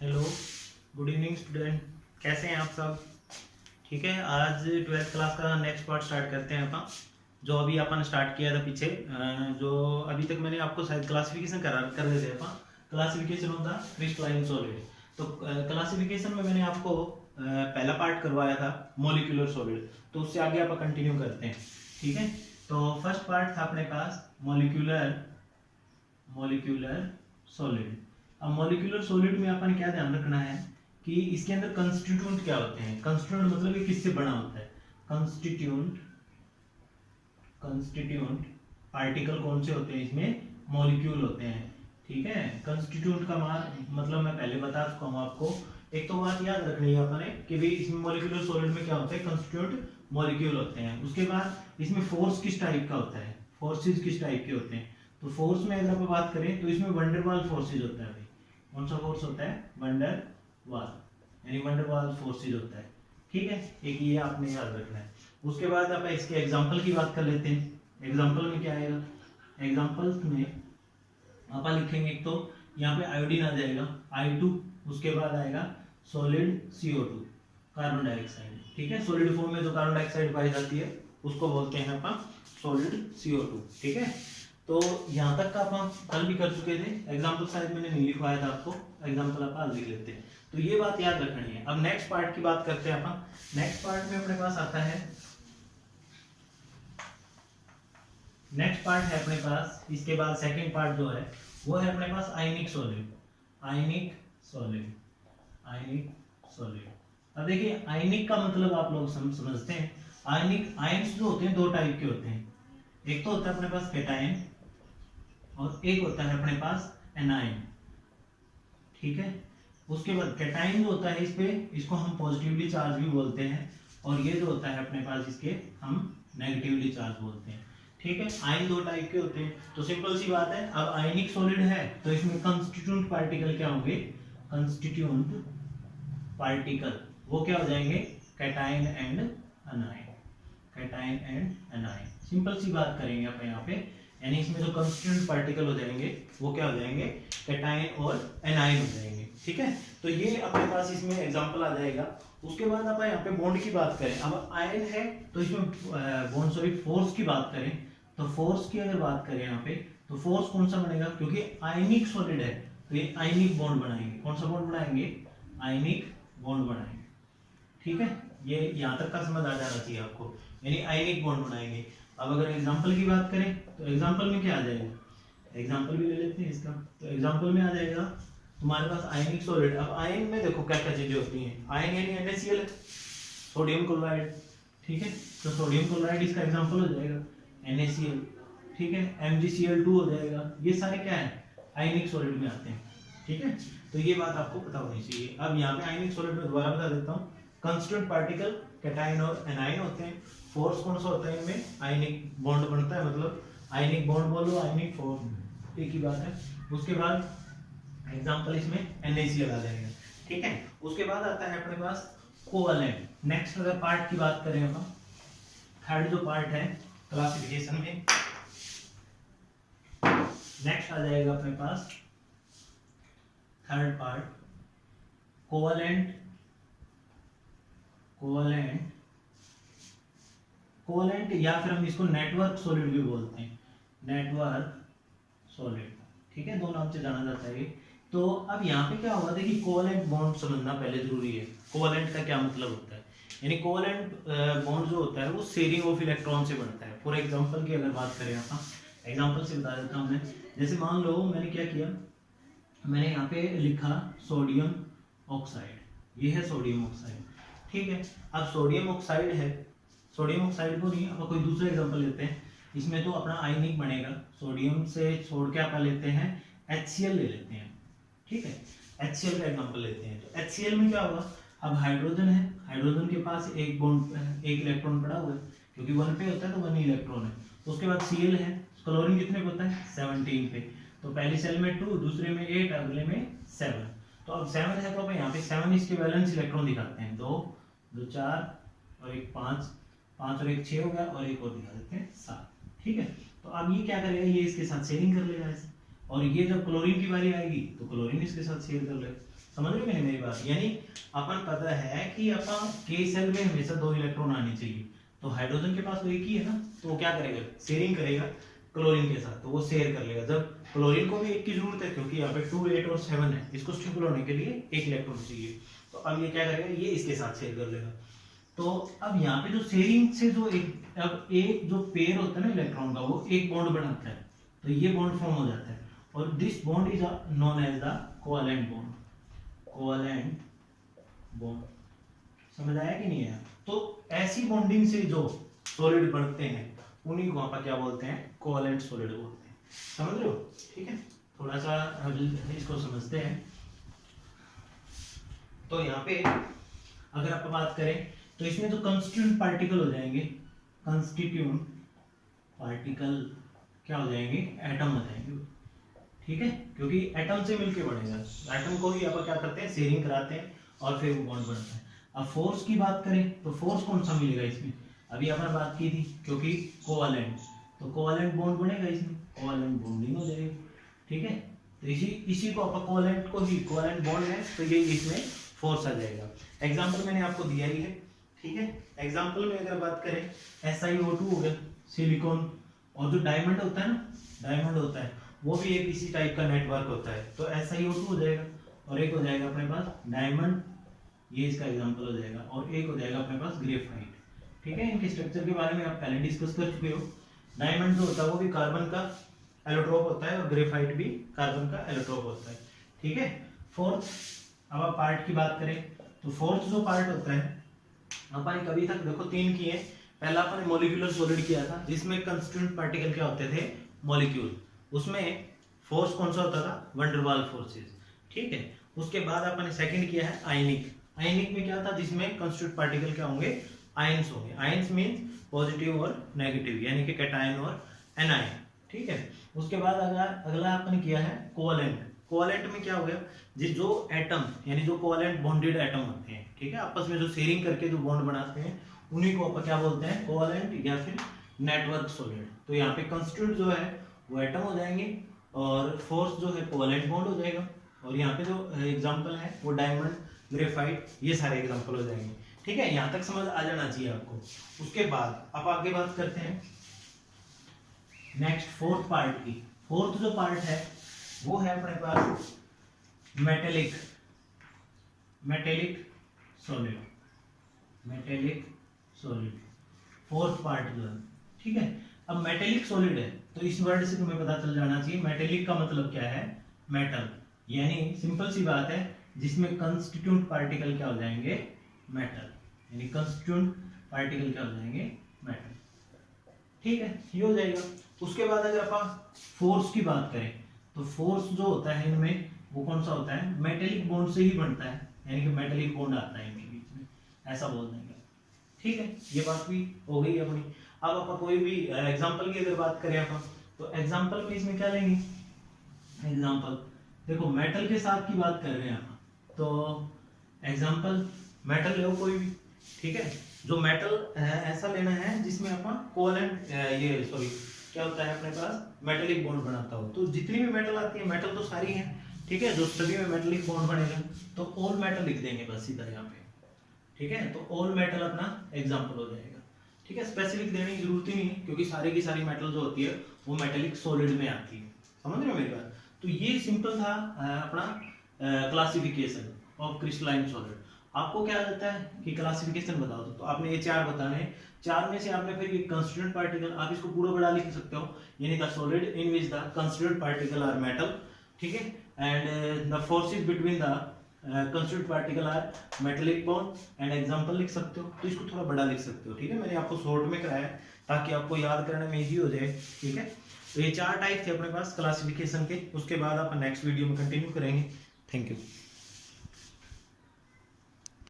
Hello, good evening student. कैसे हैं आप सब? ठीक है, आज 12th क्लास का नेक्स्ट पार्ट स्टार्ट करते हैं अपन। जो अभी अपन स्टार्ट किया था पीछे, जो अभी तक मैंने आपको शायद क्लासिफिकेशन कर रहे थे अपन, classification of the crystalline solid. तो क्लासिफिकेशन में मैंने आपको पहला पार्ट करवाया था मॉलिक्यूलर सॉलिड, तो उससे आगे अपन कंटिन्यू करते हैं। ठीक है, तो फर्स्ट पार्ट था अपने पास मॉलिक्यूलर सॉलिड। अब मॉलिक्यूलर सॉलिड में अपन क्या ध्यान रखना है कि इसके अंदर कंस्टिट्यूएंट क्या होते हैं। कंस्टिट्यूएंट मतलब ये किससे बना होता है। कंस्टिट्यूएंट पार्टिकल कौन से होते हैं, इसमें मॉलिक्यूल होते हैं। ठीक है, कंस्टिट्यूएंट का मतलब मैं पहले बता चुका हूं आपको। एक तो बात याद रखनी है अपने कि भाई इसमें मॉलिक्यूलर सॉलिड में क्या होता है, कंस्टिट्यूएंट मॉलिक्यूल होते हैं। उसके बाद इसमें फोर्स किस टाइप का होता है, फोर्सेस किस टाइप के होते हैं। तो फोर्स में अगर आप बात करें तो इसमें वंडरवाल फोर्सेज होता है। कौन सा फोर्स होता है, वंडरवाल, यानी वंडरवाल फोर्सेज होता है। ठीक है, एक ये आपने याद रखना है। उसके बाद आप इसके एग्जांपल की बात कर लेते हैं। एग्जांपल में क्या आएगा, एग्जांपल्स में आप लिखेंगे एक तो यहाँ पे आयोडीन आ जाएगा I2, उसके बाद आएगा सॉलिड CO2 कार्बन डाइऑक्साइड। ठीक है, सॉलिड फॉर्म में जो कार्बन डाइऑक्साइड पाई जाती है उसको बोलते हैं अपन सॉलिड CO2। ठीक है, तो यहाँ तक का अपन कल भी कर चुके थे। एग्जाम्पल शायद मैंने नहीं लिखवाया था आपको, एग्जाम्पल आप आज लिख लेते हैं। तो ये बात याद रखनी है। अब नेक्स्ट पार्ट की बात करते हैं अपन। नेक्स्ट पार्ट में अपने पास आता है, नेक्स्ट पार्ट है अपने पास, इसके बाद सेकंड पार्ट जो है वो है अपने पास आयनिक सॉलिड। अब देखिए आयनिक का मतलब आप लोग समझते हैं। आयनिक आयन्स जो होते हैं दो टाइप के होते हैं। एक तो होता है अपने पास कैटायन और एक होता है अपने पास एनायन। ठीक है, उसके बाद कैटायन जो होता है इस पे, इसको हम पॉजिटिवली चार्ज भी बोलते हैं, और ये जो होता है अपने पास इसके हम नेगेटिवली चार्ज बोलते हैं। ठीक है, आयन दो टाइप के होते हैं। तो सिंपल सी बात है, अब आयनिक सॉलिड है तो इसमें कंस्टिट्यूएंट पार्टिकल क्या होंगे, कंस्टिट्यूएंट पार्टिकल वो क्या हो जाएंगे, कैटायन एंड एनायन। सिंपल सी बात करेंगे अपन यहाँ पे, यानी इसमें जो कंस्टिट्यूएंट पार्टिकल हो जाएंगे वो क्या हो जाएंगे, कैटायन और एनायन हो जाएंगे। ठीक है, तो ये अपने पास इसमें एग्जांपल आ जाएगा। उसके बाद अपन यहाँ पे बॉन्ड की बात करें, अब आयन है तो इसमें फोर्स की बात करें, तो फोर्स की अगर बात करें यहाँ पे, तो फोर्स कौन सा बनेगा, क्योंकि आयनिक सॉलिड है तो ये आयनिक बॉन्ड बनाएंगे। कौन सा बॉन्ड बनाएंगे, आयनिक बॉन्ड बनाएंगे। ठीक है, ये यहाँ तक का समझ आ जाना चाहिए आपको, यानी आयनिक बॉन्ड बनाएंगे। अब अगर एग्जांपल की बात करें तो एग्जांपल में क्या आ जाएगा, एग्जांपल भी ले लेते हैं इसका। तो एग्जांपल में आ जाएगा तुम्हारे पास आयनिक सॉलिड। अब आयन में देखो क्या क्या चीजें होती हैं। आयन यानी NaCl, सोडियम क्लोराइड। ठीक है, तो सोडियम क्लोराइड इसका एग्जांपल हो जाएगा NaCl। ठीक है, MgCl2 हो जाएगा। ये सारे क्या है, आयनिक सॉलिड में आते हैं। ठीक है, तो ये बात आपको पता होनी चाहिए। अब यहाँ पे आयनिक सॉलिड में दोबारा बता देता हूँ, कंस्टिट्यूएंट पार्टिकल कैटायन और एनायन होते हैं। फोर्स कौन सा होता है इनमें, आयनिक बॉन्ड बनता है, मतलब आयनिक बॉन्ड बोलो आयनिक फोर्स एक ही बात है। उसके बाद एग्जांपल इसमें NaCl आ जाएगा। ठीक है, उसके बाद आता है अपने पास कोवैलेंट। नेक्स्ट अगर पार्ट की बात करें हम, थर्ड जो पार्ट है क्लासिफिकेशन में, नेक्स्ट आ जाएगा अपने पास थर्ड पार्ट कोवैलेंट या फिर हम इसको नेटवर्क सॉलिड भी बोलते हैं, नेटवर्क सॉलिड। ठीक है, दो नाम से जाना जाता है। तो अब यहाँ पे क्या होगा, देखिए कोवैलेंट बॉन्ड समझना पहले जरूरी है। कोवैलेंट का क्या मतलब होता है, यानी कोवैलेंट बॉन्ड जो होता है वो शेयरिंग ऑफ इलेक्ट्रॉन से बनता है। फॉर एग्जांपल की अगर बात करें अपन, एग्जांपल से बता देता हूँ मैं। जैसे मान लो मैंने क्या किया, मैंने यहाँ पे लिखा सोडियम ऑक्साइड, ये है सोडियम ऑक्साइड। ठीक है, अब सोडियम ऑक्साइड है, सोडियम ऑक्साइड को नहीं, अब कोई दूसरा एग्जांपल लेते हैं। इसमें तो अपना आयनिक बनेगा, सोडियम से छोड़ के अपन लेते हैं HCl ले लेते हैं। ठीक है, HCl का एग्जांपल लेते हैं। तो HCl में क्या होगा, अब हाइड्रोजन है, हाइड्रोजन के पास एक बॉन्ड एक इलेक्ट्रॉन पड़ा हुआ है, क्योंकि 1 पे होता है तो 1 ही इलेक्ट्रॉन है। तो उसके बाद Cl है, क्लोरीन कितने पे होता है, 17 पे। तो पहली सेल में 2, दूसरे में 8, अगले में 7। तो अब 7 है तो यहाँ पे 7 इसके वैलेंस इलेक्ट्रॉन दिखाते हैं, 2 2 4 और एक 5 5 और एक 6 हो गया, और एक और दिखा देते हैं 7। ठीक है, तो अब ये क्या करेगा, ये इसके साथ शेयरिंग कर लेगा ऐसे, और ये जब क्लोरीन की बारी आएगी तो क्लोरीन इसके साथ शेयर कर लेगा। समझ रहे हो मेरी बात? यानी अपन पता है कि अपन के सेल में हमेशा 2 इलेक्ट्रॉन आने चाहिए, तो हाइड्रोजन के पास तो एक ही है ना, तो वो क्या करेगा, शेयरिंग करेगा क्लोरीन के साथ, तो वो शेयर कर लेगा। जब क्लोरीन को भी एक की जरूरत है क्योंकि यहाँ पे 2, 8 और 7 है, इसको स्टेबल होने के लिए एक इलेक्ट्रॉन चाहिए, तो अब ये क्या करेगा, ये इसके साथ शेयर कर लेगा। तो अब यहाँ पे जो शेयरिंग से जो एक जो पेयर होता है ना इलेक्ट्रॉन का, वो एक बॉन्ड बनाता है, तो ये बॉन्ड फॉर्म हो जाता है, और this bond is known as the covalent bond. Covalent bond समझ आया कि नहीं आया? तो ऐसी बॉन्डिंग से जो सॉलिड बनते हैं उन्हीं को आप क्या बोलते हैं, कोवेलेंट सॉलिड बोलते हैं। समझ रहे हो? ठीक है, थोड़ा सा इसको समझते हैं। तो यहाँ पे अगर आप बात करें तो इसमें जो कंस्टिट्यूएंट पार्टिकल हो जाएंगे, कंस्टिट्यूएंट पार्टिकल क्या हो जाएंगे, एटम हो जाएंगे। ठीक है, क्योंकि एटम से मिलके बनेगा, एटम को ही आप क्या करते हैं, शेयरिंग कराते हैं और फिर वो बॉन्ड बनता है। अब फोर्स की बात करें तो फोर्स कौन सा मिलेगा इसमें, अभी अपन बात की थी, क्योंकि कोवेलेंट, तो कोवेलेंट बॉन्ड बनेगा इसमें, कोवेलेंट बॉन्डिंग हो जाएगी। ठीक है, तो इसी को अपन कोवेलेंट को ही, कोवेलेंट बॉन्ड है तो ये इसमें फोर्स आ जाएगा। एग्जांपल मैंने आपको दिया ही है। ठीक है, एग्जांपल में अगर बात करें SiO2 हो गया, सिलिकॉन, और जो डायमंड होता है ना, डायमंड होता है वो भी एक इसी टाइप का नेटवर्क होता है, तो SiO2 हो जाएगा, और एक हो जाएगा अपने पास डायमंड, ये इसका एग्जांपल हो जाएगा, और एक हो जाएगा अपने पास ग्रेफाइट। ठीक है, इनके स्ट्रक्चर के बारे में आप पहले डिस्कस कर चुके हो। डायमंड जो होता है वो भी कार्बन का एलोट्रोप होता है, और ग्रेफाइट भी कार्बन का एलोट्रोप होता है। ठीक है, फोर्थ, अब आप पार्ट की बात करें तो फोर्थ जो पार्ट होता है, अपन कभी तक देखो 3 किए। पहला अपन मॉलिक्यूलर सॉलिड किया था, जिसमें कंस्टिट्यूएंट पार्टिकल क्या होते थे, मॉलिक्यूल, उसमें फोर्स कौन सा होता था, वैन डर वाल्स फोर्सेस। ठीक है, उसके बाद अपन ने सेकंड किया है आयनिक। आयनिक में क्या था, जिसमें कंस्टिट्यूएंट पार्टिकल क्या होंगे, आयंस होंगे। आयंस मींस पॉजिटिव और नेगेटिव, यानी कि कैटायन और एनायन। ठीक है, उसके बाद अगला अपन किया है कोवेलेंट। कोवेलेंट में क्या हो गया, जो एटम यानी जो कोवेलेंट बॉन्डेड एटम होते हैं, ठीक है, आपस में जो शेयरिंग करके जो बॉन्ड बनाते हैं, उन्हीं को अपन क्या बोलते हैं, कोवेलेंट या फिर नेटवर्क सॉलिड। तो यहाँ पे कंस्टिट्यूएंट जो है वो एटम हो जाएंगे, और फोर्स जो है कोवेलेंट बॉन्ड हो जाएगा, और यहाँ पे जो एग्जांपल है वो डायमंड, ग्रेफाइट, ये सारे एग्जांपल हो जाएंगे। ठीक है, यहाँ तक समझ आ जाना चाहिए आपको। उसके बाद अब आगे बात करते हैं नेक्स्ट फोर्थ पार्ट की। फोर्थ जो पार्ट है वो है अपने पास metallic, metallic solid, metallic solid fourth part जो है। ठीक है, अब मेटेलिक सॉलिड है तो इस वर्ड से तुम्हें पता चल जाना चाहिए मेटेलिक का मतलब क्या है, मेटल, यानी सिंपल सी बात है, जिसमें कंस्टिट्यूएंट पार्टिकल क्या हो जाएंगे, मेटल, यानी कंस्टिट्यूएंट पार्टिकल क्या हो जाएंगे, मेटल। ठीक है, ये हो जाएगा। उसके बाद अगर अपन फोर्स की बात करें तो फोर्स जो होता है इनमें वो कौन सा होता है, मेटेलिक बॉन्ड से ही बनता है, यानी कि मेटेलिक बॉन्ड आता है इनके बीच में, ऐसा बोल देंगे। ठीक है, ये बात भी हो गई अपनी। अब अपन कोई भी एग्जांपल की अगर बात करें अपन, तो एग्जांपल में इसमें क्या लेंगे, एग्जांपल देखो मेटल के साथ की बात कर रहे हैं अपन, तो एग्जांपल मेटल लो कोई भी। ठीक है, जो मेटल ऐसा लेना है जिसमें अपन कोवेलेंट ये सॉरी क्या होता है अपने पास, मेटेलिक बॉन्ड बनाता हो। तो जितनी भी मेटल आती है, मेटल तो सारी है, ठीक है, जो सभी में मेटेलिक बॉन्ड बनेगा तो ऑल मेटल लिख देंगे बस सीधा यहाँ पे। ठीक है, तो ऑल मेटल अपना एग्जांपल हो जाएगा। ठीक है, स्पेसिफिक देने की जरूरत ही नहीं है, क्योंकि सारी की सारी मेटल जो होती है वो मेटेलिक सॉलिड में आती है। समझ रहे हो मेरी बात? तो ये सिंपल था अपना क्लासिफिकेशन ऑफ क्रिस्टलाइन सॉलिड। आपको क्या लगता है कि क्लासिफिकेशन बताओ, तो आपने ये 4 बताने हैं, 4 में से आपने फिर ये कंस्टिट्यूएंट पार्टिकल, आप इसको पूरा बड़ा लिख सकते हो, यानी the solid in which the constituent particle are metal. ठीक है, and the forces between the constituent particle are metallic bond, and example लिख सकते हो, तो इसको थोड़ा बड़ा लिख सकते हो। ठीक है, मैंने आपको शॉर्ट में कराया ताकि आपको याद करने में इजी हो जाए। ठीक है, तो ये 4 टाइप थे अपने पास क्लासिफिकेशन के। उसके बाद आप नेक्स्ट वीडियो में कंटिन्यू करेंगे। Thank you.